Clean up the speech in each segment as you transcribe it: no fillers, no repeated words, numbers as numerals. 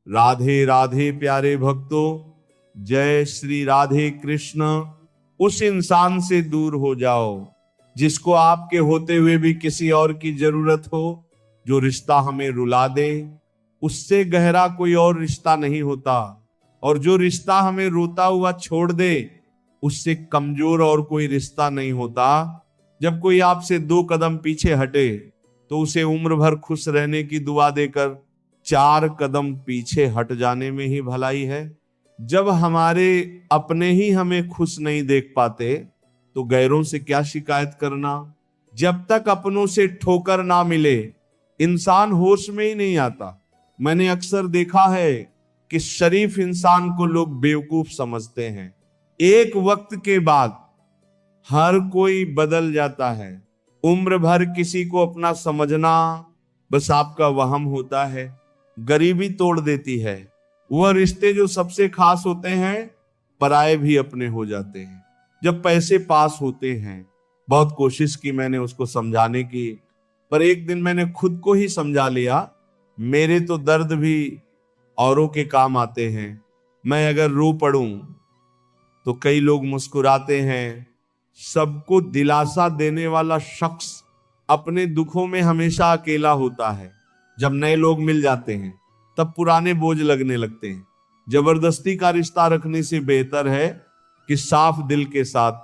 राधे राधे प्यारे भक्तों, जय श्री राधे कृष्ण। उस इंसान से दूर हो जाओ जिसको आपके होते हुए भी किसी और की जरूरत हो, जो रिश्ता हमें रुला दे। उससे गहरा कोई और रिश्ता नहीं होता, और जो रिश्ता हमें रोता हुआ छोड़ दे, उससे कमजोर और कोई रिश्ता नहीं होता। जब कोई आपसे 2 कदम पीछे हटे तो उसे उम्र भर खुश रहने की दुआ देकर 4 कदम पीछे हट जाने में ही भलाई है। जब हमारे अपने ही हमें खुश नहीं देख पाते तो गैरों से क्या शिकायत करना। जब तक अपनों से ठोकर ना मिले इंसान होश में ही नहीं आता। मैंने अक्सर देखा है कि शरीफ इंसान को लोग बेवकूफ समझते हैं। एक वक्त के बाद हर कोई बदल जाता है। उम्र भर किसी को अपना समझना बस आपका वहम होता है। गरीबी तोड़ देती है। वह रिश्ते जो सबसे खास होते हैं पराये भी अपने हो जाते हैं। जब पैसे पास होते हैं, बहुत कोशिश की मैंने उसको समझाने की, पर एक दिन मैंने खुद को ही समझा लिया, मेरे तो दर्द भी औरों के काम आते हैं। मैं अगर रो पड़ूं तो कई लोग मुस्कुराते हैं। सबको दिलासा देने वाला शख्स अपने दुखों में हमेशा अकेला होता है। जब नए लोग मिल जाते हैं तब पुराने बोझ लगने लगते हैं। जबरदस्ती का रिश्ता रखने से बेहतर है कि साफ दिल के साथ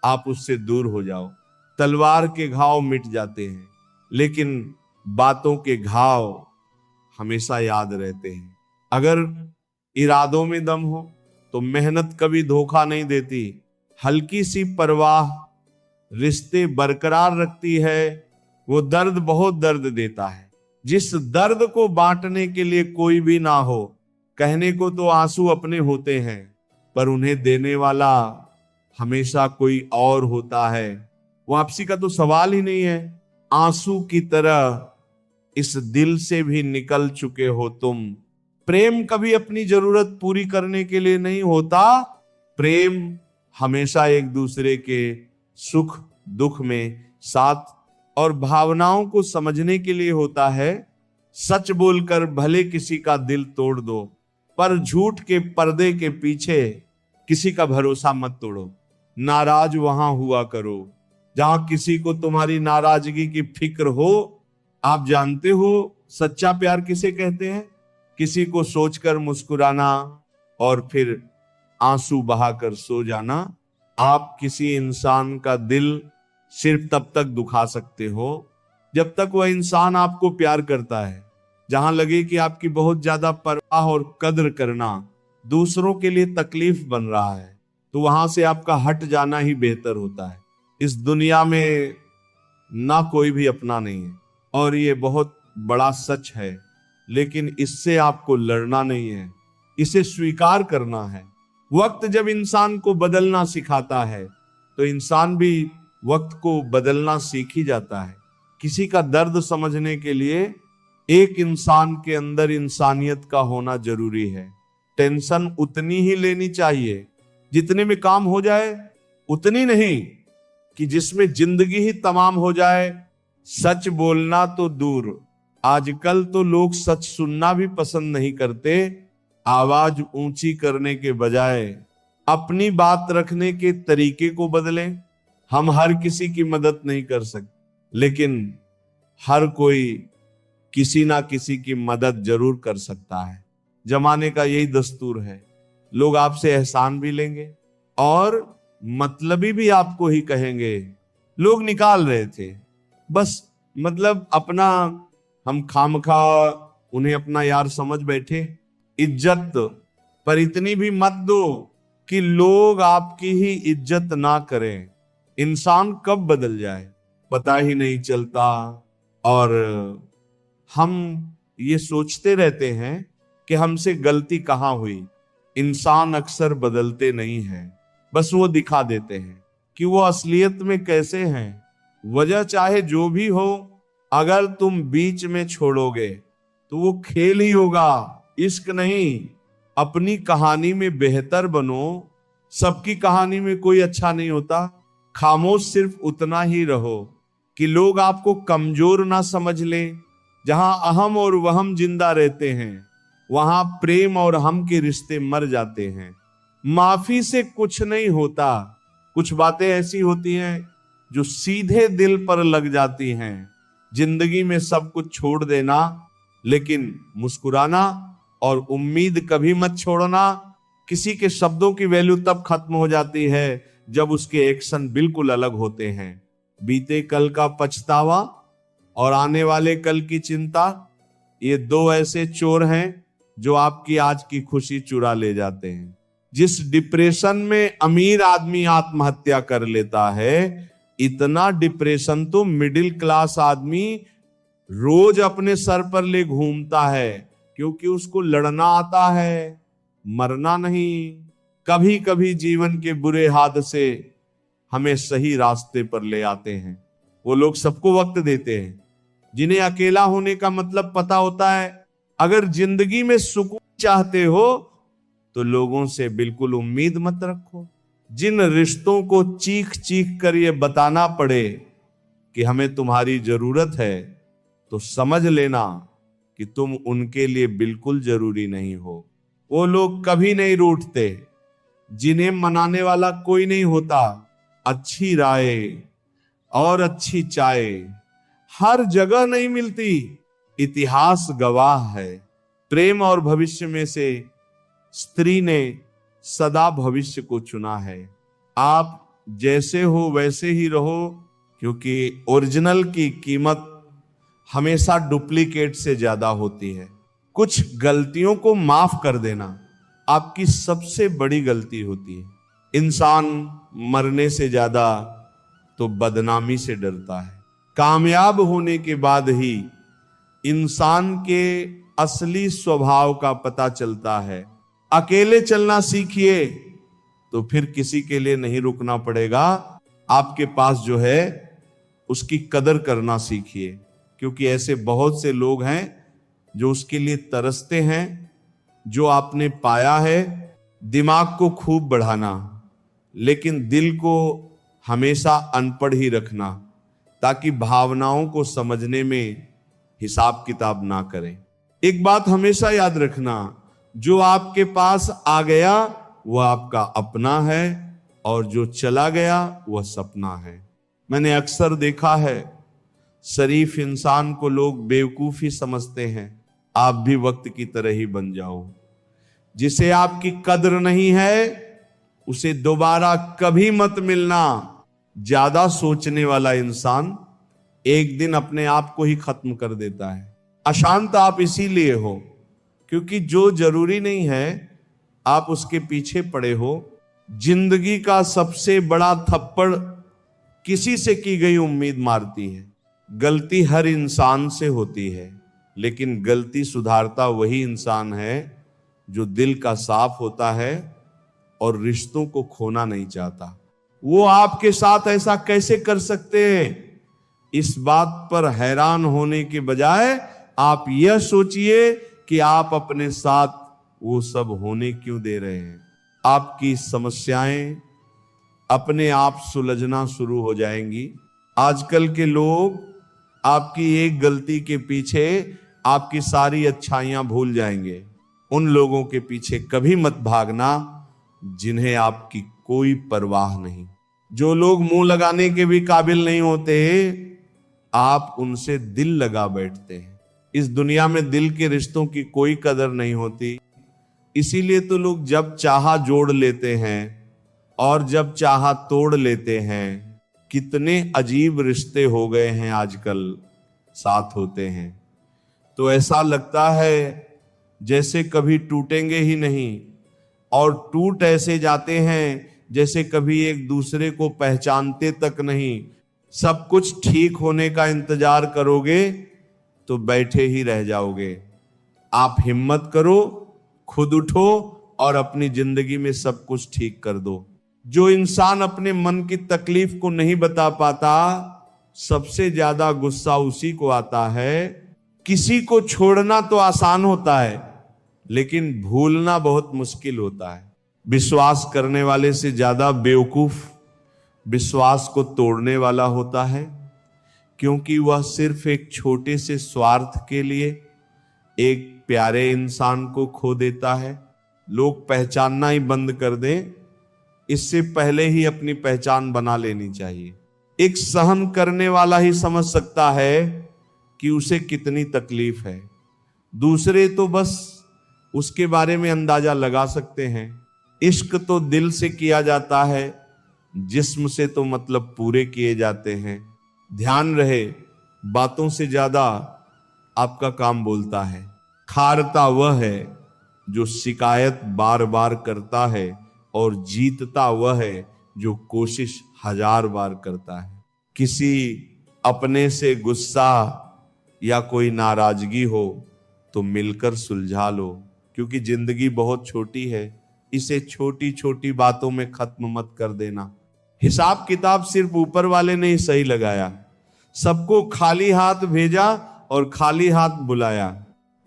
आप उससे दूर हो जाओ। तलवार के घाव मिट जाते हैं, लेकिन बातों के घाव हमेशा याद रहते हैं। अगर इरादों में दम हो तो मेहनत कभी धोखा नहीं देती। हल्की सी परवाह रिश्ते बरकरार रखती है। वो दर्द बहुत दर्द देता है। जिस दर्द को बांटने के लिए कोई भी ना हो, कहने को तो आंसू अपने होते हैं, पर उन्हें देने वाला हमेशा कोई और होता है। वापसी का तो सवाल ही नहीं है। आंसू की तरह इस दिल से भी निकल चुके हो तुम। प्रेम कभी अपनी जरूरत पूरी करने के लिए नहीं होता। प्रेम हमेशा एक दूसरे के सुख दुख में साथ और भावनाओं को समझने के लिए होता है। सच बोलकर भले किसी का दिल तोड़ दो, पर झूठ के पर्दे के पीछे किसी का भरोसा मत तोड़ो। नाराज वहां हुआ करो जहां किसी को तुम्हारी नाराजगी की फिक्र हो। आप जानते हो सच्चा प्यार किसे कहते हैं? किसी को सोचकर मुस्कुराना और फिर आंसू बहाकर सो जाना। आप किसी इंसान का दिल सिर्फ तब तक दुखा सकते हो जब तक वह इंसान आपको प्यार करता है। जहां लगे कि आपकी बहुत ज्यादा परवाह और कद्र करना दूसरों के लिए तकलीफ बन रहा है, तो वहां से आपका हट जाना ही बेहतर होता है। इस दुनिया में ना कोई भी अपना नहीं है, और ये बहुत बड़ा सच है। लेकिन इससे आपको लड़ना नहीं है, इसे स्वीकार करना है। वक्त जब इंसान को बदलना सिखाता है तो इंसान भी वक्त को बदलना सीख ही जाता है। किसी का दर्द समझने के लिए एक इंसान के अंदर इंसानियत का होना जरूरी है। टेंशन उतनी ही लेनी चाहिए जितने में काम हो जाए, उतनी नहीं कि जिसमें जिंदगी ही तमाम हो जाए। सच बोलना तो दूर, आजकल तो लोग सच सुनना भी पसंद नहीं करते। आवाज ऊंची करने के बजाय अपनी बात रखने के तरीके को बदलें। हम हर किसी की मदद नहीं कर सकते, लेकिन हर कोई किसी ना किसी की मदद जरूर कर सकता है। जमाने का यही दस्तूर है। लोग आपसे एहसान भी लेंगे और मतलबी भी आपको ही कहेंगे। लोग निकाल रहे थे, बस मतलब अपना, हम खामखा उन्हें अपना यार समझ बैठे। इज्जत पर इतनी भी मत दो कि लोग आपकी ही इज्जत ना करें। इंसान कब बदल जाए पता ही नहीं चलता, और हम ये सोचते रहते हैं कि हमसे गलती कहाँ हुई। इंसान अक्सर बदलते नहीं हैं, बस वो दिखा देते हैं कि वो असलियत में कैसे हैं। वजह चाहे जो भी हो, अगर तुम बीच में छोड़ोगे तो वो खेल ही होगा, इश्क नहीं। अपनी कहानी में बेहतर बनो। सबकी कहानी में कोई अच्छा नहीं होता। खामोश सिर्फ उतना ही रहो कि लोग आपको कमजोर ना समझ लें। जहां अहम और वहम जिंदा रहते हैं वहां प्रेम और हम के रिश्ते मर जाते हैं। माफी से कुछ नहीं होता। कुछ बातें ऐसी होती हैं जो सीधे दिल पर लग जाती हैं। जिंदगी में सब कुछ छोड़ देना, लेकिन मुस्कुराना और उम्मीद कभी मत छोड़ना। किसी के शब्दों की वैल्यू तब खत्म हो जाती है जब उसके एक्शन बिल्कुल अलग होते हैं। बीते कल का पछतावा और आने वाले कल की चिंता, ये दो ऐसे चोर हैं जो आपकी आज की खुशी चुरा ले जाते हैं। जिस डिप्रेशन में अमीर आदमी आत्महत्या कर लेता है, इतना डिप्रेशन तो मिडिल क्लास आदमी रोज अपने सर पर ले घूमता है, क्योंकि उसको लड़ना आता है, मरना नहीं। कभी कभी जीवन के बुरे हादसे हमें सही रास्ते पर ले आते हैं। वो लोग सबको वक्त देते हैं जिन्हें अकेला होने का मतलब पता होता है। अगर जिंदगी में सुकून चाहते हो तो लोगों से बिल्कुल उम्मीद मत रखो। जिन रिश्तों को चीख चीख कर ये बताना पड़े कि हमें तुम्हारी जरूरत है, तो समझ लेना कि तुम उनके लिए बिल्कुल जरूरी नहीं हो। वो लोग कभी नहीं रूठते, जिन्हें मनाने वाला कोई नहीं होता। अच्छी राय और अच्छी चाय हर जगह नहीं मिलती, इतिहास गवाह है। प्रेम और भविष्य में से स्त्री ने सदा भविष्य को चुना है। आप जैसे हो वैसे ही रहो, क्योंकि ओरिजिनल की कीमत हमेशा डुप्लीकेट से ज्यादा होती है। कुछ गलतियों को माफ कर देना आपकी सबसे बड़ी गलती होती है। इंसान मरने से ज्यादा तो बदनामी से डरता है। कामयाब होने के बाद ही इंसान के असली स्वभाव का पता चलता है। अकेले चलना सीखिए तो फिर किसी के लिए नहीं रुकना पड़ेगा। आपके पास जो है उसकी कदर करना सीखिए, क्योंकि ऐसे बहुत से लोग हैं जो उसके लिए तरसते हैं। जो आपने पाया है, दिमाग को खूब बढ़ाना, लेकिन दिल को हमेशा अनपढ़ ही रखना, ताकि भावनाओं को समझने में हिसाब किताब ना करें। एक बात हमेशा याद रखना, जो आपके पास आ गया वह आपका अपना है, और जो चला गया वह सपना है। मैंने अक्सर देखा है, शरीफ इंसान को लोग बेवकूफ ही समझते हैं। आप भी वक्त की तरह ही बन जाओ। जिसे आपकी कद्र नहीं है उसे दोबारा कभी मत मिलना। ज्यादा सोचने वाला इंसान एक दिन अपने आप को ही खत्म कर देता है। अशांत आप इसीलिए हो क्योंकि जो जरूरी नहीं है आप उसके पीछे पड़े हो। जिंदगी का सबसे बड़ा थप्पड़ किसी से की गई उम्मीद मारती है। गलती हर इंसान से होती है, लेकिन गलती सुधारता वही इंसान है जो दिल का साफ होता है और रिश्तों को खोना नहीं चाहता। वो आपके साथ ऐसा कैसे कर सकते हैं, इस बात पर हैरान होने के बजाय आप यह सोचिए कि आप अपने साथ वो सब होने क्यों दे रहे हैं। आपकी समस्याएं अपने आप सुलझना शुरू हो जाएंगी। आजकल के लोग आपकी एक गलती के पीछे आपकी सारी अच्छाइयां भूल जाएंगे। उन लोगों के पीछे कभी मत भागना जिन्हें आपकी कोई परवाह नहीं। जो लोग मुंह लगाने के भी काबिल नहीं होते, आप उनसे दिल लगा बैठते हैं। इस दुनिया में दिल के रिश्तों की कोई कदर नहीं होती। इसीलिए तो लोग जब चाहा जोड़ लेते हैं और जब चाहा तोड़ लेते हैं। कितने अजीब रिश्ते हो गए हैं आजकल साथ होते हैं, तो ऐसा लगता है जैसे कभी टूटेंगे ही नहीं, और टूट ऐसे जाते हैं जैसे कभी एक दूसरे को पहचानते तक नहीं। सब कुछ ठीक होने का इंतजार करोगे तो बैठे ही रह जाओगे। आप हिम्मत करो, खुद उठो और अपनी जिंदगी में सब कुछ ठीक कर दो। जो इंसान अपने मन की तकलीफ को नहीं बता पाता, सबसे ज्यादा गुस्सा उसी को आता है। किसी को छोड़ना तो आसान होता है, लेकिन भूलना बहुत मुश्किल होता है। विश्वास करने वाले से ज्यादा बेवकूफ विश्वास को तोड़ने वाला होता है, क्योंकि वह सिर्फ एक छोटे से स्वार्थ के लिए, एक प्यारे इंसान को खो देता है। लोग पहचानना ही बंद कर दें, इससे पहले ही अपनी पहचान बना लेनी चाहिए। एक सहन करने वाला ही समझ सकता है कि उसे कितनी तकलीफ है। दूसरे तो बस उसके बारे में अंदाजा लगा सकते हैं। इश्क तो दिल से किया जाता है, जिस्म से तो मतलब पूरे किए जाते हैं। ध्यान रहे, बातों से ज्यादा आपका काम बोलता है। खारता वह है जो शिकायत बार बार करता है, और जीतता वह है जो कोशिश 1000 बार करता है। किसी अपने से गुस्सा या कोई नाराजगी हो तो मिलकर सुलझा लो, क्योंकि जिंदगी बहुत छोटी है। इसे छोटी छोटी बातों में खत्म मत कर देना। हिसाब किताब सिर्फ ऊपर वाले ने ही सही लगाया। सबको खाली हाथ भेजा और खाली हाथ बुलाया।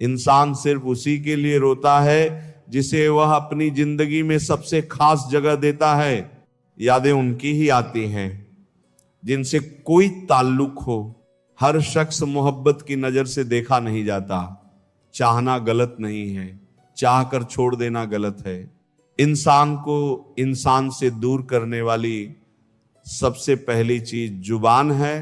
इंसान सिर्फ उसी के लिए रोता है जिसे वह अपनी जिंदगी में सबसे खास जगह देता है। यादें उनकी ही आती हैं जिनसे कोई ताल्लुक हो। हर शख्स मोहब्बत की नजर से देखा नहीं जाता। चाहना गलत नहीं है, चाह कर छोड़ देना गलत है। इंसान को इंसान से दूर करने वाली सबसे पहली चीज जुबान है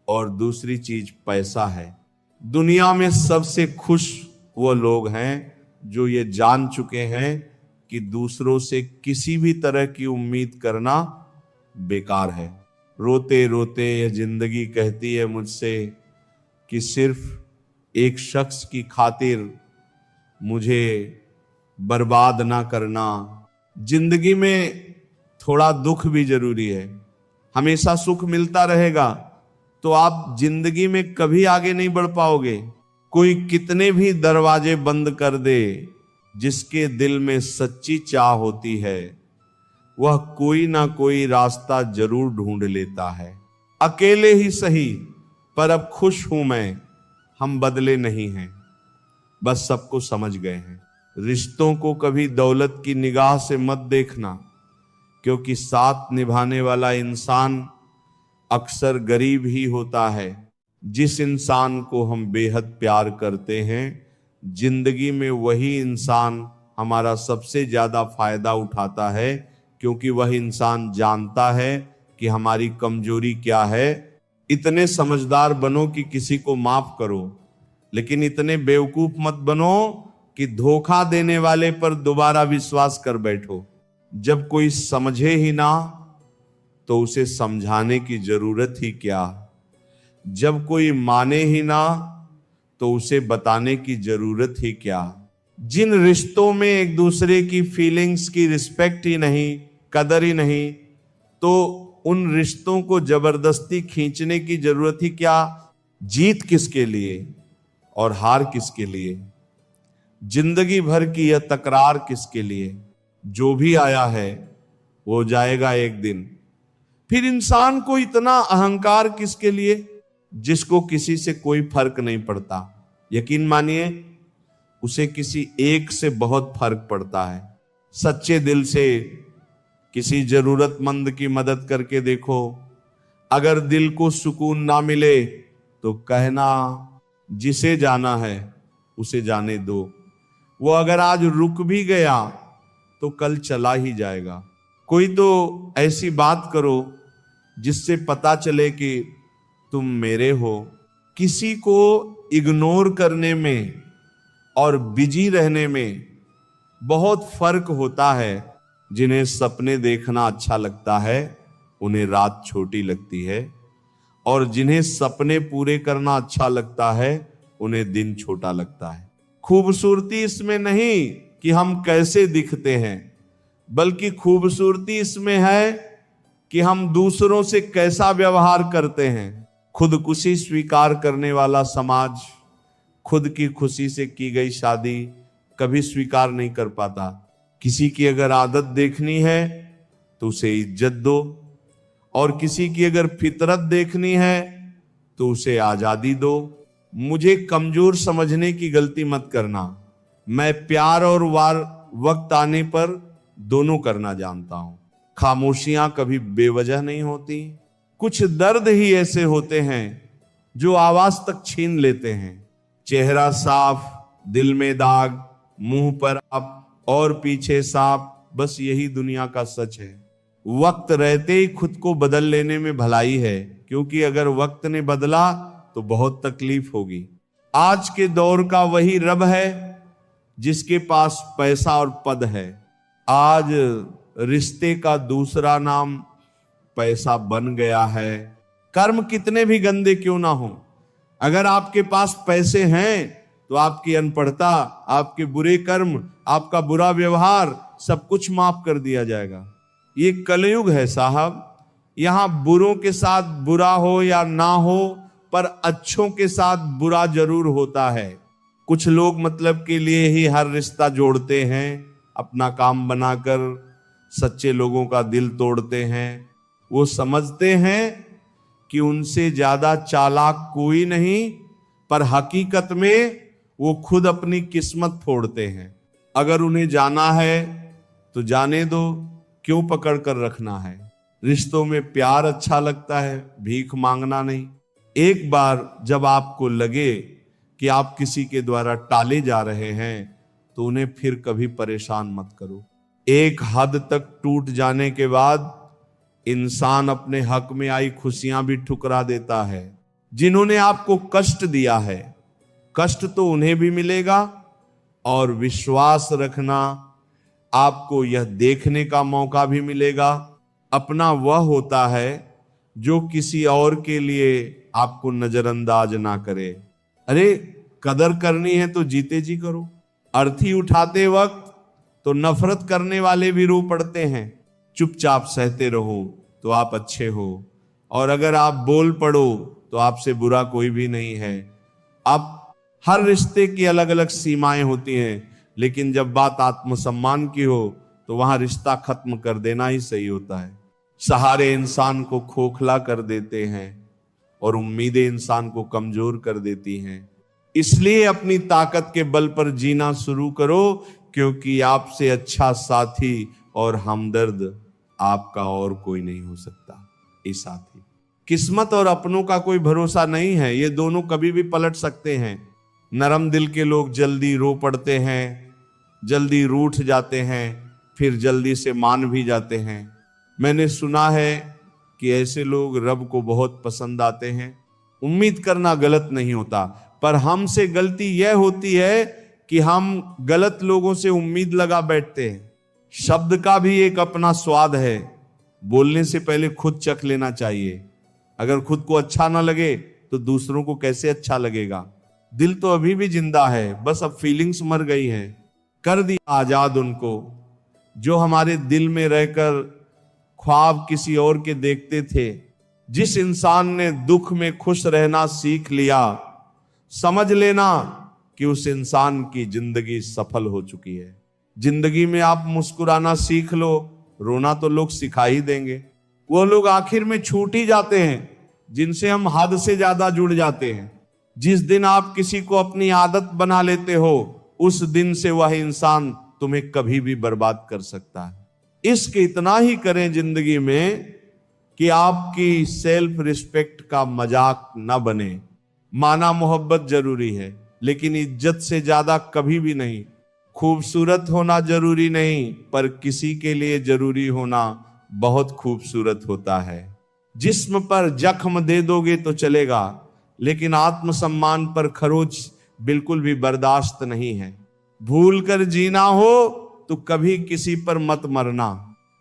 और दूसरी चीज पैसा है। दुनिया में सबसे खुश वो लोग हैं जो ये जान चुके हैं कि दूसरों से किसी भी तरह की उम्मीद करना बेकार है। रोते रोते ये जिंदगी कहती है मुझसे कि सिर्फ एक शख्स की खातिर मुझे बर्बाद ना करना। जिंदगी में थोड़ा दुख भी जरूरी है। हमेशा सुख मिलता रहेगा तो आप जिंदगी में कभी आगे नहीं बढ़ पाओगे। कोई कितने भी दरवाजे बंद कर दे, जिसके दिल में सच्ची चाह होती है वह कोई ना कोई रास्ता जरूर ढूंढ लेता है। अकेले ही सही, पर अब खुश हूं मैं, हम बदले नहीं हैं, बस सबको समझ गए हैं। रिश्तों को कभी दौलत की निगाह से मत देखना, क्योंकि साथ निभाने वाला इंसान अक्सर गरीब ही होता है। जिस इंसान को हम बेहद प्यार करते हैं, जिंदगी में वही इंसान हमारा सबसे ज्यादा फायदा उठाता है, क्योंकि वह इंसान जानता है कि हमारी कमजोरी क्या है। इतने समझदार बनो कि किसी को माफ करो, लेकिन इतने बेवकूफ मत बनो कि धोखा देने वाले पर दोबारा विश्वास कर बैठो। जब कोई समझे ही ना तो उसे समझाने की जरूरत ही क्या। जब कोई माने ही ना तो उसे बताने की जरूरत ही क्या। जिन रिश्तों में एक दूसरे की फीलिंग्स की रिस्पेक्ट ही नहीं, कदर ही नहीं, तो उन रिश्तों को जबरदस्ती खींचने की जरूरत ही क्या। जीत किसके लिए और हार किसके लिए, जिंदगी भर की यह तकरार किसके लिए। जो भी आया है वो जाएगा एक दिन। फिर इंसान को इतना अहंकार किसके लिए, जिसको किसी से कोई फर्क नहीं पड़ता। यकीन मानिए उसे किसी एक से बहुत फर्क पड़ता है। सच्चे दिल से किसी जरूरतमंद की मदद करके देखो। अगर दिल को सुकून ना मिले तो कहना जिसे जाना है उसे जाने दो। वो अगर आज रुक भी गया तो कल चला ही जाएगा। कोई तो ऐसी बात करो जिससे पता चले कि तुम मेरे हो। किसी को इग्नोर करने में और बिजी रहने में बहुत फर्क होता है। जिन्हें सपने देखना अच्छा लगता है उन्हें रात छोटी लगती है, और जिन्हें सपने पूरे करना अच्छा लगता है उन्हें दिन छोटा लगता है। खूबसूरती इसमें नहीं कि हम कैसे दिखते हैं, बल्कि खूबसूरती इसमें है कि हम दूसरों से कैसा व्यवहार करते हैं। खुदकुशी स्वीकार करने वाला समाज खुद की खुशी से की गई शादी कभी स्वीकार नहीं कर पाता। किसी की अगर आदत देखनी है तो उसे इज्जत दो, और किसी की अगर फितरत देखनी है तो उसे आजादी दो। मुझे कमजोर समझने की गलती मत करना। मैं प्यार और वक्त आने पर दोनों करना जानता हूं। खामोशियां कभी बेवजह नहीं होती। कुछ दर्द ही ऐसे होते हैं जो आवाज तक छीन लेते हैं। चेहरा साफ, दिल में दाग, मुंह पर आप और पीछे सांप, बस यही दुनिया का सच है। वक्त रहते ही खुद को बदल लेने में भलाई है, क्योंकि अगर वक्त ने बदला तो बहुत तकलीफ होगी। आज के दौर का वही रब है जिसके पास पैसा और पद है। आज रिश्ते का दूसरा नाम पैसा बन गया है। कर्म कितने भी गंदे क्यों ना हो, अगर आपके पास पैसे हैं तो आपकी अनपढ़ता, आपके बुरे कर्म, आपका बुरा व्यवहार सब कुछ माफ कर दिया जाएगा। ये कलयुग है साहब। यहां बुरों के साथ बुरा हो या ना हो, पर अच्छों के साथ बुरा जरूर होता है। कुछ लोग मतलब के लिए ही हर रिश्ता जोड़ते हैं, अपना काम बनाकर सच्चे लोगों का दिल तोड़ते हैं। वो समझते हैं कि उनसे ज्यादा चालाक कोई नहीं, पर हकीकत में वो खुद अपनी किस्मत फोड़ते हैं। अगर उन्हें जाना है तो जाने दो, क्यों पकड़ कर रखना है। रिश्तों में प्यार अच्छा लगता है, भीख मांगना नहीं। एक बार जब आपको लगे कि आप किसी के द्वारा टाले जा रहे हैं तो उन्हें फिर कभी परेशान मत करो। एक हद तक टूट जाने के बाद इंसान अपने हक में आई खुशियां भी ठुकरा देता है। जिन्होंने आपको कष्ट दिया है, कष्ट तो उन्हें भी मिलेगा, और विश्वास रखना, आपको यह देखने का मौका भी मिलेगा। अपना वह होता है जो किसी और के लिए आपको नजरअंदाज ना करे। अरे कदर करनी है तो जीते जी करो। अर्थी उठाते वक्त तो नफरत करने वाले भी रो पड़ते हैं। चुपचाप सहते रहो तो आप अच्छे हो, और अगर आप बोल पड़ो तो आपसे बुरा कोई भी नहीं है। अब हर रिश्ते की अलग अलग सीमाएं होती हैं, लेकिन जब बात आत्मसम्मान की हो तो वहां रिश्ता खत्म कर देना ही सही होता है। सहारे इंसान को खोखला कर देते हैं और उम्मीदें इंसान को कमजोर कर देती हैं। इसलिए अपनी ताकत के बल पर जीना शुरू करो, क्योंकि आपसे अच्छा साथी और हमदर्द आपका और कोई नहीं हो सकता। ये साथी, किस्मत और अपनों का कोई भरोसा नहीं है, ये दोनों कभी भी पलट सकते हैं। नरम दिल के लोग जल्दी रो पड़ते हैं, जल्दी रूठ जाते हैं, फिर जल्दी से मान भी जाते हैं। मैंने सुना है कि ऐसे लोग रब को बहुत पसंद आते हैं। उम्मीद करना गलत नहीं होता, पर हमसे गलती यह होती है कि हम गलत लोगों से उम्मीद लगा बैठते हैं। शब्द का भी एक अपना स्वाद है, बोलने से पहले खुद चख लेना चाहिए। अगर खुद को अच्छा ना लगे तो दूसरों को कैसे अच्छा लगेगा। दिल तो अभी भी जिंदा है, बस अब फीलिंग्स मर गई हैं। कर दिया आजाद उनको जो हमारे दिल में रहकर ख्वाब किसी और के देखते थे। जिस इंसान ने दुख में खुश रहना सीख लिया, समझ लेना कि उस इंसान की जिंदगी सफल हो चुकी है। जिंदगी में आप मुस्कुराना सीख लो, रोना तो लोग सिखा ही देंगे। वो लोग आखिर में छूट ही जाते हैं जिनसे हम हद से ज्यादा जुड़ जाते हैं। जिस दिन आप किसी को अपनी आदत बना लेते हो, उस दिन से वह इंसान तुम्हें कभी भी बर्बाद कर सकता है। इश्क इतना ही करें जिंदगी में कि आपकी सेल्फ रिस्पेक्ट का मजाक न बने। माना मोहब्बत जरूरी है, लेकिन इज्जत से ज्यादा कभी भी नहीं। खूबसूरत होना जरूरी नहीं, पर किसी के लिए जरूरी होना बहुत खूबसूरत होता है। जिस्म पर जख्म दे दोगे तो चलेगा, लेकिन आत्मसम्मान पर खरोच बिल्कुल भी बर्दाश्त नहीं है। भूल कर जीना हो तो कभी किसी पर मत मरना।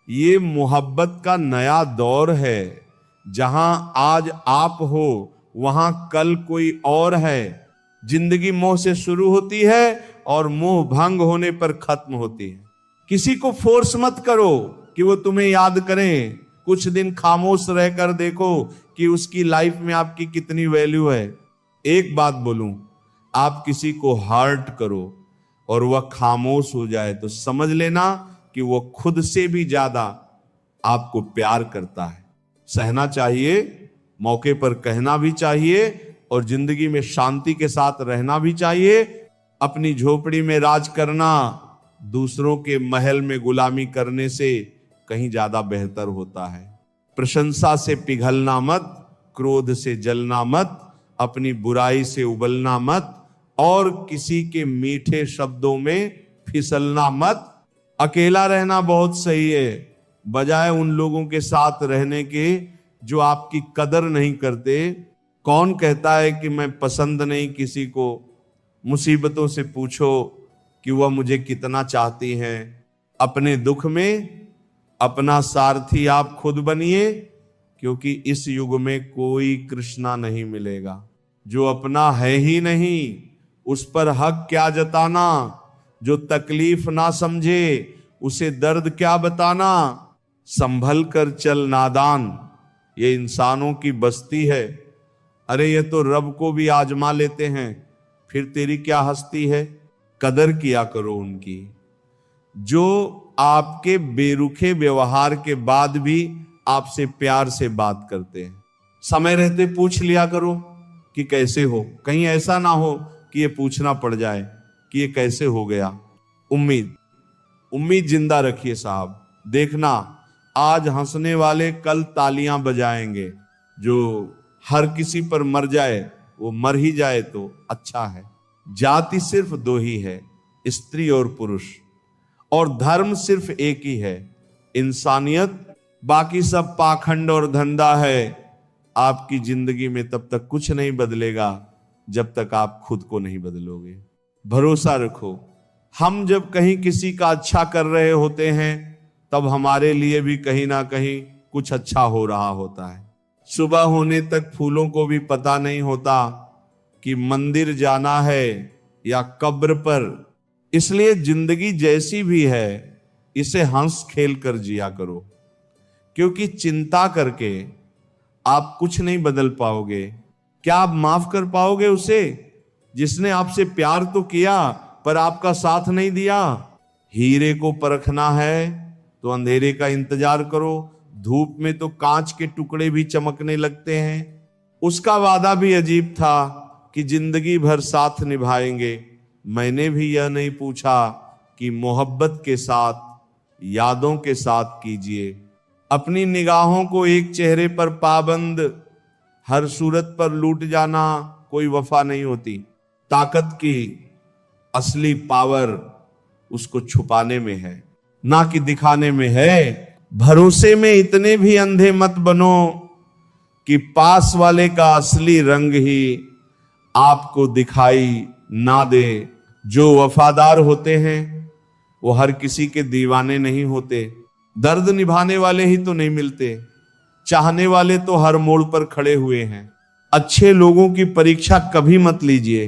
ये मोहब्बत का नया दौर है। जहां आज आप हो वहां कल कोई और है। जिंदगी मोह से शुरू होती है और मोह भंग होने पर खत्म होती है। किसी को फोर्स मत करो कि वो तुम्हें याद करें। कुछ दिन खामोश रहकर देखो कि उसकी लाइफ में आपकी कितनी वैल्यू है। एक बात बोलूं, आप किसी को हर्ट करो और वह खामोश हो जाए तो समझ लेना कि वह खुद से भी ज्यादा आपको प्यार करता है। सहना चाहिए, मौके पर कहना भी चाहिए, और जिंदगी में शांति के साथ रहना भी चाहिए। अपनी झोपड़ी में राज करना दूसरों के महल में गुलामी करने से कहीं ज्यादा बेहतर होता है। प्रशंसा से पिघलना मत, क्रोध से जलना मत, अपनी बुराई से उबलना मत, और किसी के मीठे शब्दों में फिसलना मत। अकेला रहना बहुत सही है, बजाय उन लोगों के साथ रहने के जो आपकी कदर नहीं करते। कौन कहता है कि मैं पसंद नहीं किसी को? मुसीबतों से पूछो कि वह मुझे कितना चाहती हैं। अपने दुख में अपना सारथी आप खुद बनिए, क्योंकि इस युग में कोई कृष्णा नहीं मिलेगा। जो अपना है ही नहीं, उस पर हक क्या जताना? जो तकलीफ ना समझे, उसे दर्द क्या बताना? संभल कर चल नादान, ये इंसानों की बस्ती है। अरे ये तो रब को भी आजमा लेते हैं, फिर तेरी क्या हस्ती है? कदर किया करो उनकी, जो आपके बेरुखे व्यवहार के बाद भी आपसे प्यार से बात करते हैं। समय रहते पूछ लिया करो कि कैसे हो, कहीं ऐसा ना हो कि ये पूछना पड़ जाए कि ये कैसे हो गया। उम्मीद जिंदा रखिए साहब। देखना, आज हंसने वाले कल तालियां बजाएंगे। जो हर किसी पर मर जाए वो मर ही जाए तो अच्छा है। जाति सिर्फ दो ही है, स्त्री और पुरुष, और धर्म सिर्फ एक ही है, इंसानियत। बाकी सब पाखंड और धंधा है। आपकी जिंदगी में तब तक कुछ नहीं बदलेगा जब तक आप खुद को नहीं बदलोगे। भरोसा रखो, हम जब कहीं किसी का अच्छा कर रहे होते हैं तब हमारे लिए भी कहीं ना कहीं कुछ अच्छा हो रहा होता है। सुबह होने तक फूलों को भी पता नहीं होता कि मंदिर जाना है या कब्र पर। इसलिए जिंदगी जैसी भी है, इसे हंस खेल कर जिया करो, क्योंकि चिंता करके आप कुछ नहीं बदल पाओगे। क्या आप माफ कर पाओगे उसे जिसने आपसे प्यार तो किया पर आपका साथ नहीं दिया? हीरे को परखना है तो अंधेरे का इंतजार करो। धूप में तो कांच के टुकड़े भी चमकने लगते हैं। उसका वादा भी अजीब था कि जिंदगी भर साथ निभाएंगे। मैंने भी यह नहीं पूछा कि मोहब्बत के साथ, यादों के साथ कीजिए। अपनी निगाहों को एक चेहरे पर पाबंद, हर सूरत पर लूट जाना कोई वफा नहीं होती। ताकत की असली पावर उसको छुपाने में है, ना कि दिखाने में है। भरोसे में इतने भी अंधे मत बनो कि पास वाले का असली रंग ही आपको दिखाई ना दे। जो वफादार होते हैं वो हर किसी के दीवाने नहीं होते। दर्द निभाने वाले ही तो नहीं मिलते, चाहने वाले तो हर मोड़ पर खड़े हुए हैं। अच्छे लोगों की परीक्षा कभी मत लीजिए,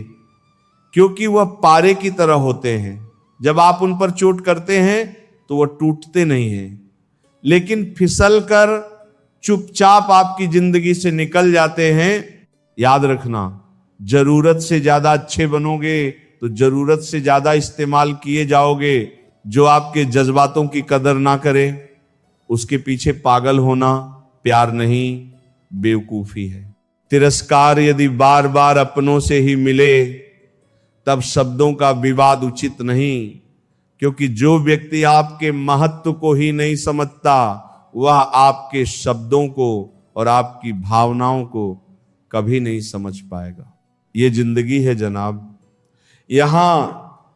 क्योंकि वह पारे की तरह होते हैं। जब आप उन पर चोट करते हैं तो वह टूटते नहीं हैं, लेकिन फिसल कर चुपचाप आपकी जिंदगी से निकल जाते हैं। याद रखना, जरूरत से ज्यादा अच्छे बनोगे तो जरूरत से ज्यादा इस्तेमाल किए जाओगे। जो आपके जज्बातों की कदर ना करे, उसके पीछे पागल होना प्यार नहीं, बेवकूफी है। तिरस्कार यदि बार बार अपनों से ही मिले तब शब्दों का विवाद उचित नहीं, क्योंकि जो व्यक्ति आपके महत्व को ही नहीं समझता वह आपके शब्दों को और आपकी भावनाओं को कभी नहीं समझ पाएगा। ये जिंदगी है जनाब, यहां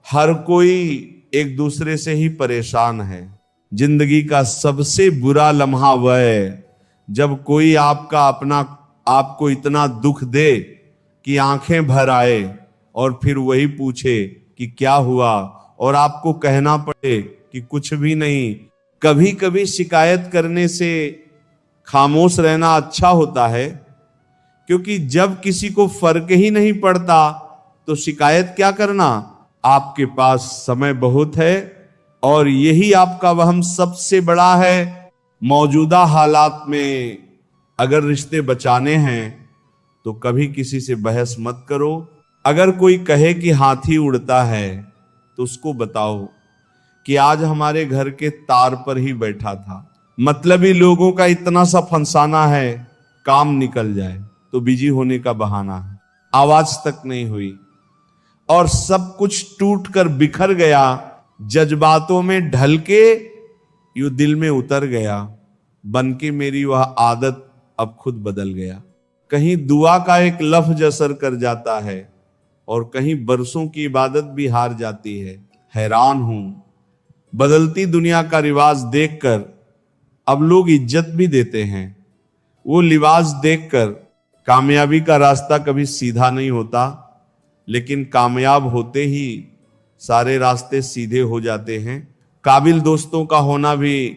हर कोई एक दूसरे से ही परेशान है। जिंदगी का सबसे बुरा लम्हा वह है जब कोई आपको इतना दुख दे कि आंखें भर आए और फिर वही पूछे कि क्या हुआ, और आपको कहना पड़े कि कुछ भी नहीं। कभी कभी शिकायत करने से खामोश रहना अच्छा होता है, क्योंकि जब किसी को फर्क ही नहीं पड़ता तो शिकायत क्या करना। आपके पास समय बहुत है और यही आपका वहम सबसे बड़ा है। मौजूदा हालात में अगर रिश्ते बचाने हैं तो कभी किसी से बहस मत करो। अगर कोई कहे कि हाथी उड़ता है तो उसको बताओ कि आज हमारे घर के तार पर ही बैठा था। मतलबी लोगों का इतना सा फंसाना है, काम निकल जाए तो बिजी होने का बहाना है। आवाज तक नहीं हुई और सब कुछ टूट कर बिखर गया। जज्बातों में ढल के यूं दिल में उतर गया। बन के मेरी वह आदत अब खुद बदल गया। कहीं दुआ का एक लफ्ज असर कर जाता है और कहीं बरसों की इबादत भी हार जाती है। हैरान हूं, बदलती दुनिया का रिवाज देखकर अब लोग इज्जत भी देते हैं। वो लिबास देखकर कामयाबी का रास्ता कभी सीधा नहीं होता, लेकिन कामयाब होते ही सारे रास्ते सीधे हो जाते हैं। काबिल दोस्तों का होना भी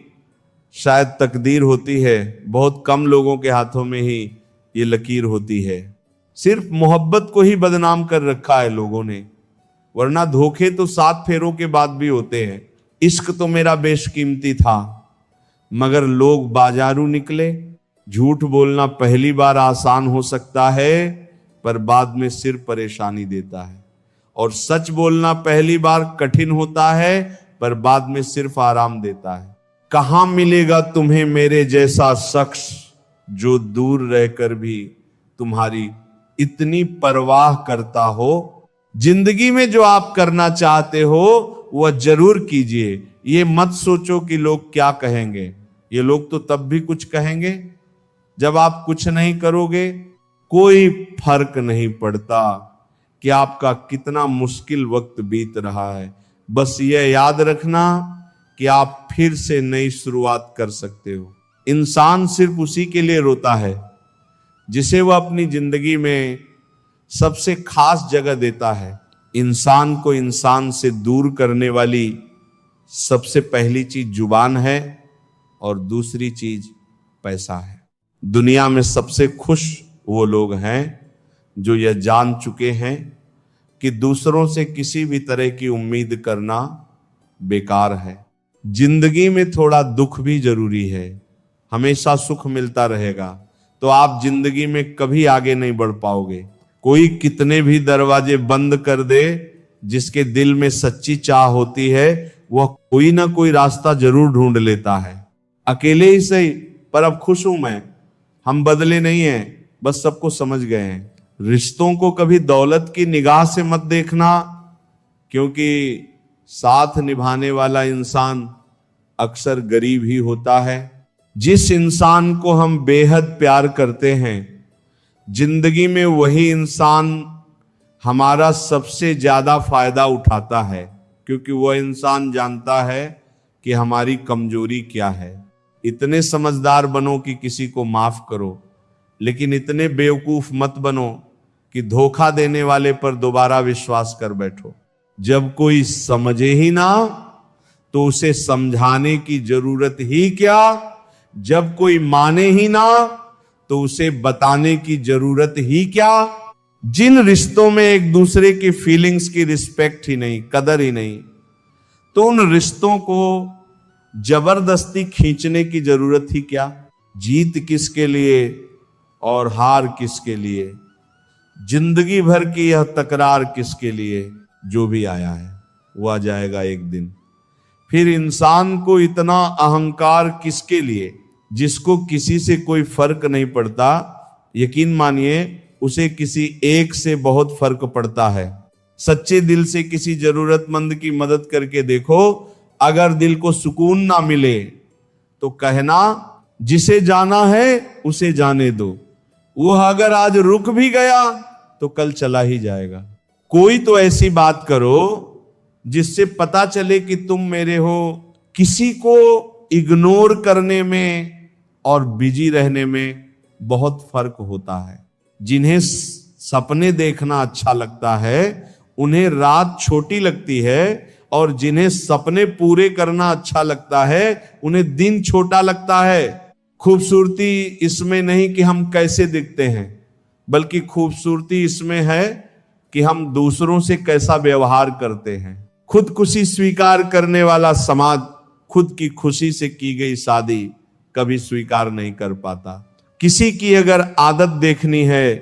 शायद तकदीर होती है। बहुत कम लोगों के हाथों में ही ये लकीर होती है। सिर्फ मोहब्बत को ही बदनाम कर रखा है लोगों ने, वरना धोखे तो 7 फेरों के बाद भी होते हैं। इश्क तो मेरा बेशकीमती था, मगर लोग बाजारू निकले। झूठ बोलना पहली बार आसान हो सकता है, पर बाद में सिर परेशानी देता है। और सच बोलना पहली बार कठिन होता है, पर बाद में सिर्फ आराम देता है। कहां मिलेगा तुम्हें मेरे जैसा शख्स, जो दूर रहकर भी तुम्हारी इतनी परवाह करता हो। जिंदगी में जो आप करना चाहते हो वह जरूर कीजिए। ये मत सोचो कि लोग क्या कहेंगे। ये लोग तो तब भी कुछ कहेंगे जब आप कुछ नहीं करोगे। कोई फर्क नहीं पड़ता कि आपका कितना मुश्किल वक्त बीत रहा है। बस यह याद रखना कि आप फिर से नई शुरुआत कर सकते हो। इंसान सिर्फ उसी के लिए रोता है जिसे वह अपनी जिंदगी में सबसे खास जगह देता है। इंसान को इंसान से दूर करने वाली सबसे पहली चीज जुबान है और दूसरी चीज पैसा है। दुनिया में सबसे खुश वो लोग हैं जो यह जान चुके हैं कि दूसरों से किसी भी तरह की उम्मीद करना बेकार है। जिंदगी में थोड़ा दुख भी जरूरी है। हमेशा सुख मिलता रहेगा तो आप जिंदगी में कभी आगे नहीं बढ़ पाओगे। कोई कितने भी दरवाजे बंद कर दे, जिसके दिल में सच्ची चाह होती है वह कोई ना कोई रास्ता जरूर ढूंढ लेता है। अकेले ही सही, पर अब खुश हूं मैं। हम बदले नहीं हैं, बस सबको समझ गए हैं। रिश्तों को कभी दौलत की निगाह से मत देखना, क्योंकि साथ निभाने वाला इंसान अक्सर गरीब ही होता है। जिस इंसान को हम बेहद प्यार करते हैं, जिंदगी में वही इंसान हमारा सबसे ज्यादा फायदा उठाता है, क्योंकि वह इंसान जानता है कि हमारी कमजोरी क्या है। इतने समझदार बनो कि किसी को माफ करो, लेकिन इतने बेवकूफ मत बनो कि धोखा देने वाले पर दोबारा विश्वास कर बैठो। जब कोई समझे ही ना तो उसे समझाने की जरूरत ही क्या। जब कोई माने ही ना तो उसे बताने की जरूरत ही क्या। जिन रिश्तों में एक दूसरे की फीलिंग्स की रिस्पेक्ट ही नहीं, कदर ही नहीं, तो उन रिश्तों को जबरदस्ती खींचने की जरूरत ही क्या। जीत किसके लिए और हार किसके लिए, जिंदगी भर की यह तकरार किसके लिए। जो भी आया है वो आ जाएगा एक दिन। फिर इंसान को इतना अहंकार किसके लिए, जिसको किसी से कोई फर्क नहीं पड़ता। यकीन मानिए उसे किसी एक से बहुत फर्क पड़ता है। सच्चे दिल से किसी जरूरतमंद की मदद करके देखो, अगर दिल को सुकून ना मिले तो कहना जिसे जाना है उसे जाने दो। वह अगर आज रुक भी गया तो कल चला ही जाएगा। कोई तो ऐसी बात करो जिससे पता चले कि तुम मेरे हो। किसी को इग्नोर करने में और बिजी रहने में बहुत फर्क होता है। जिन्हें सपने देखना अच्छा लगता है उन्हें रात छोटी लगती है, और जिन्हें सपने पूरे करना अच्छा लगता है उन्हें दिन छोटा लगता है। खूबसूरती इसमें नहीं कि हम कैसे दिखते हैं, बल्कि खूबसूरती इसमें है कि हम दूसरों से कैसा व्यवहार करते हैं। खुदकुशी स्वीकार करने वाला समाज खुद की खुशी से की गई शादी कभी स्वीकार नहीं कर पाता। किसी की अगर आदत देखनी है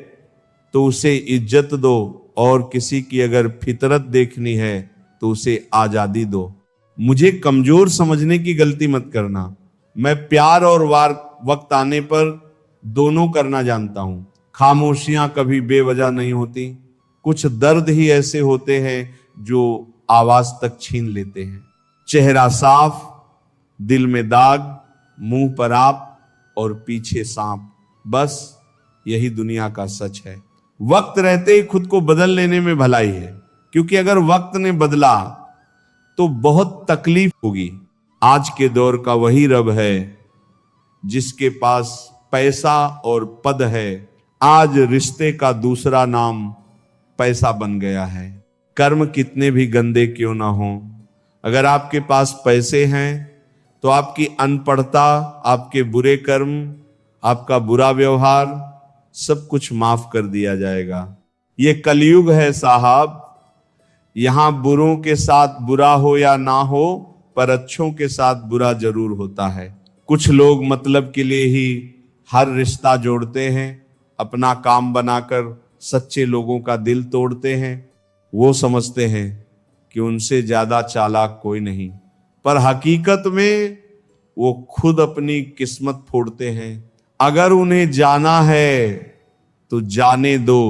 तो उसे इज्जत दो, और किसी की अगर फितरत देखनी है तो उसे आजादी दो। मुझे कमजोर समझने की गलती मत करना। मैं प्यार और वक्त आने पर दोनों करना जानता हूं। खामोशियां कभी बेवजह नहीं होती। कुछ दर्द ही ऐसे होते हैं जो आवाज तक छीन लेते हैं। चेहरा साफ, दिल में दाग, मुंह पर आप और पीछे सांप, बस यही दुनिया का सच है। वक्त रहते ही खुद को बदल लेने में भलाई है, क्योंकि अगर वक्त ने बदला तो बहुत तकलीफ होगी। आज के दौर का वही रब है जिसके पास पैसा और पद है। आज रिश्ते का दूसरा नाम पैसा बन गया है। कर्म कितने भी गंदे क्यों ना हो, अगर आपके पास पैसे हैं तो आपकी अनपढ़ता, आपके बुरे कर्म, आपका बुरा व्यवहार सब कुछ माफ कर दिया जाएगा। ये कलयुग है साहब, यहां बुरों के साथ बुरा हो या ना हो, पर अच्छों के साथ बुरा जरूर होता है। कुछ लोग मतलब के लिए ही हर रिश्ता जोड़ते हैं, अपना काम बनाकर सच्चे लोगों का दिल तोड़ते हैं। वो समझते हैं कि उनसे ज्यादा चालाक कोई नहीं, पर हकीकत में वो खुद अपनी किस्मत फोड़ते हैं। अगर उन्हें जाना है तो जाने दो,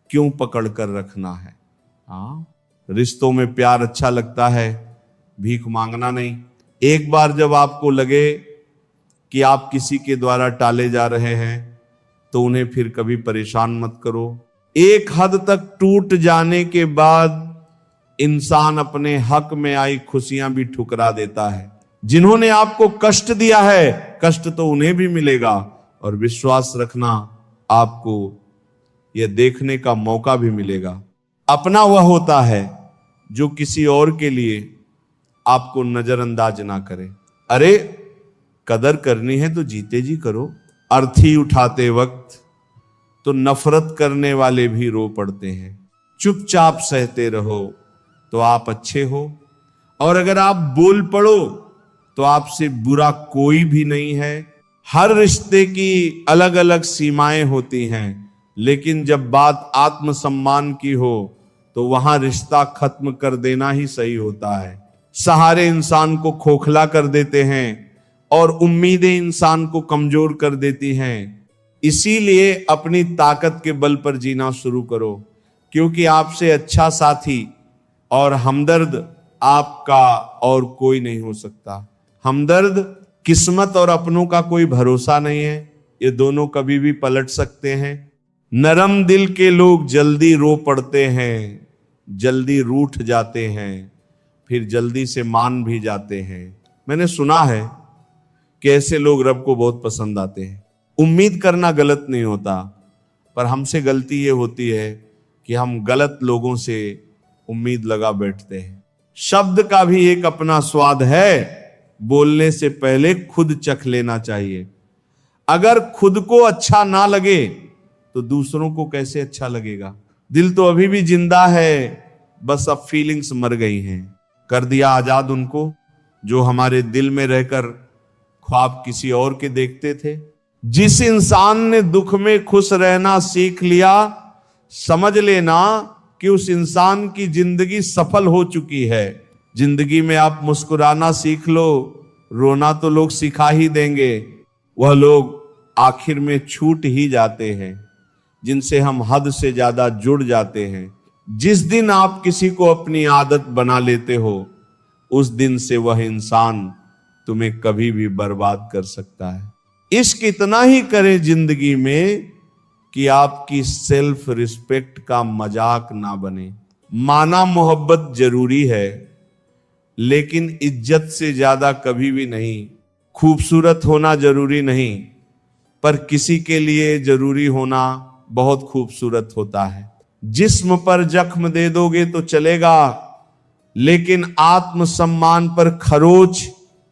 क्यों पकड़ कर रखना है। हाँ, रिश्तों में प्यार अच्छा लगता है, भीख मांगना नहीं। एक बार जब आपको लगे कि आप किसी के द्वारा टाले जा रहे हैं तो उन्हें फिर कभी परेशान मत करो। एक हद तक टूट जाने के बाद इंसान अपने हक में आई खुशियां भी ठुकरा देता है। जिन्होंने आपको कष्ट दिया है, कष्ट तो उन्हें भी मिलेगा, और विश्वास रखना आपको यह देखने का मौका भी मिलेगा। अपना वह होता है जो किसी और के लिए आपको नजरअंदाज ना करे। अरे कदर करनी है तो जीते जी करो। अर्थी उठाते वक्त तो नफरत करने वाले भी रो पड़ते हैं। चुपचाप सहते रहो तो आप अच्छे हो, और अगर आप बोल पड़ो तो आपसे बुरा कोई भी नहीं है। हर रिश्ते की अलग अलग सीमाएं होती हैं, लेकिन जब बात आत्मसम्मान की हो तो वहां रिश्ता खत्म कर देना ही सही होता है। सहारे इंसान को खोखला कर देते हैं और उम्मीदें इंसान को कमजोर कर देती हैं। इसीलिए अपनी ताकत के बल पर जीना शुरू करो, क्योंकि आपसे अच्छा साथी और हमदर्द आपका और कोई नहीं हो सकता। हमदर्द, किस्मत और अपनों का कोई भरोसा नहीं है, ये दोनों कभी भी पलट सकते हैं। नरम दिल के लोग जल्दी रो पड़ते हैं, जल्दी रूठ जाते हैं, फिर जल्दी से मान भी जाते हैं। मैंने सुना है कि ऐसे लोग रब को बहुत पसंद आते हैं। उम्मीद करना गलत नहीं होता, पर हमसे गलती ये होती है कि हम गलत लोगों से उम्मीद लगा बैठते हैं। शब्द का भी एक अपना स्वाद है, बोलने से पहले खुद चख लेना चाहिए। अगर खुद को अच्छा ना लगे तो दूसरों को कैसे अच्छा लगेगा। दिल तो अभी भी जिंदा है, बस अब फीलिंग्स मर गई हैं। कर दिया आजाद उनको जो हमारे दिल में रहकर ख्वाब किसी और के देखते थे। जिस इंसान ने दुख में खुश रहना सीख लिया, समझ लेना कि उस इंसान की जिंदगी सफल हो चुकी है। जिंदगी में आप मुस्कुराना सीख लो, रोना तो लोग सिखा ही देंगे। वह लोग आखिर में छूट ही जाते हैं जिनसे हम हद से ज्यादा जुड़ जाते हैं। जिस दिन आप किसी को अपनी आदत बना लेते हो, उस दिन से वह इंसान तुम्हें कभी भी बर्बाद कर सकता है। इश्क इतना ही करें जिंदगी में कि आपकी सेल्फ रिस्पेक्ट का मजाक ना बने। माना मोहब्बत जरूरी है, लेकिन इज्जत से ज्यादा कभी भी नहीं। खूबसूरत होना जरूरी नहीं, पर किसी के लिए जरूरी होना बहुत खूबसूरत होता है। जिस्म पर जख्म दे दोगे तो चलेगा, लेकिन आत्मसम्मान पर खरोच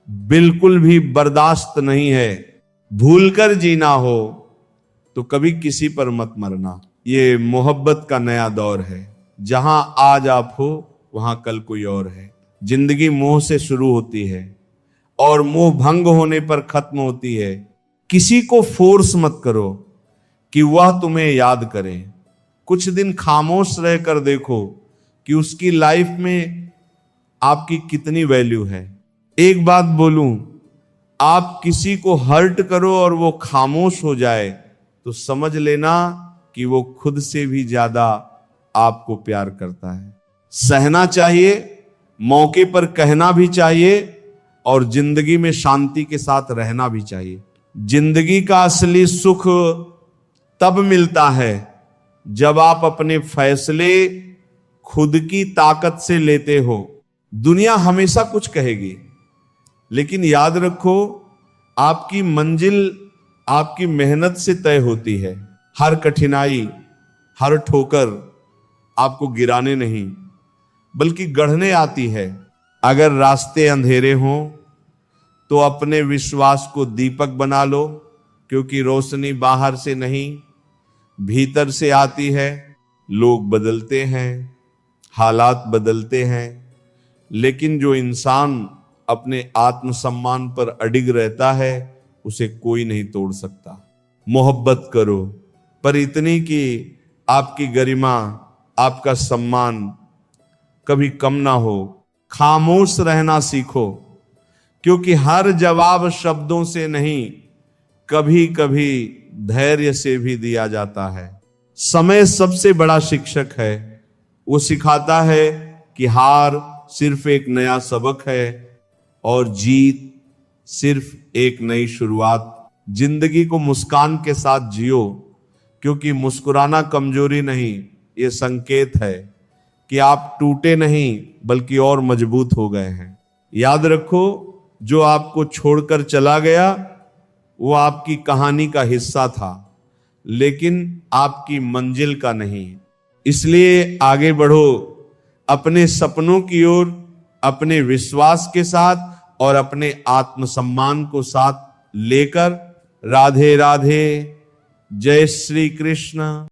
बिल्कुल भी बर्दाश्त नहीं है। भूलकर जीना हो तो कभी किसी पर मत मरना। ये मोहब्बत का नया दौर है। जहां आज आप हो वहां कल कोई और है। जिंदगी मोह से शुरू होती है और मोह भंग होने पर खत्म होती है। किसी को फोर्स मत करो कि वह तुम्हें याद करे। कुछ दिन खामोश रहकर देखो कि उसकी लाइफ में आपकी कितनी वैल्यू है। एक बात बोलूं, आप किसी को हर्ट करो और वो खामोश हो जाए तो समझ लेना कि वो खुद से भी ज्यादा आपको प्यार करता है। सहना चाहिए, मौके पर कहना भी चाहिए, और जिंदगी में शांति के साथ रहना भी चाहिए। जिंदगी का असली सुख तब मिलता है जब आप अपने फैसले खुद की ताकत से लेते हो। दुनिया हमेशा कुछ कहेगी, लेकिन याद रखो आपकी मंजिल आपकी मेहनत से तय होती है। हर कठिनाई, हर ठोकर आपको गिराने नहीं बल्कि गढ़ने आती है। अगर रास्ते अंधेरे हों तो अपने विश्वास को दीपक बना लो, क्योंकि रोशनी बाहर से नहीं भीतर से आती है। लोग बदलते हैं, हालात बदलते हैं, लेकिन जो इंसान अपने आत्मसम्मान पर अडिग रहता है उसे कोई नहीं तोड़ सकता। मोहब्बत करो, पर इतनी कि आपकी गरिमा, आपका सम्मान कभी कम ना हो। खामोश रहना सीखो, क्योंकि हर जवाब शब्दों से नहीं, कभी कभी धैर्य से भी दिया जाता है। समय सबसे बड़ा शिक्षक है। वो सिखाता है कि हार सिर्फ एक नया सबक है और जीत सिर्फ एक नई शुरुआत। जिंदगी को मुस्कान के साथ जियो, क्योंकि मुस्कुराना कमजोरी नहीं, ये संकेत है कि आप टूटे नहीं बल्कि और मजबूत हो गए हैं। याद रखो, जो आपको छोड़कर चला गया वो आपकी कहानी का हिस्सा था, लेकिन आपकी मंजिल का नहीं। इसलिए आगे बढ़ो अपने सपनों की ओर, अपने विश्वास के साथ और अपने आत्मसम्मान को साथ लेकर। राधे राधे, जय श्री कृष्ण।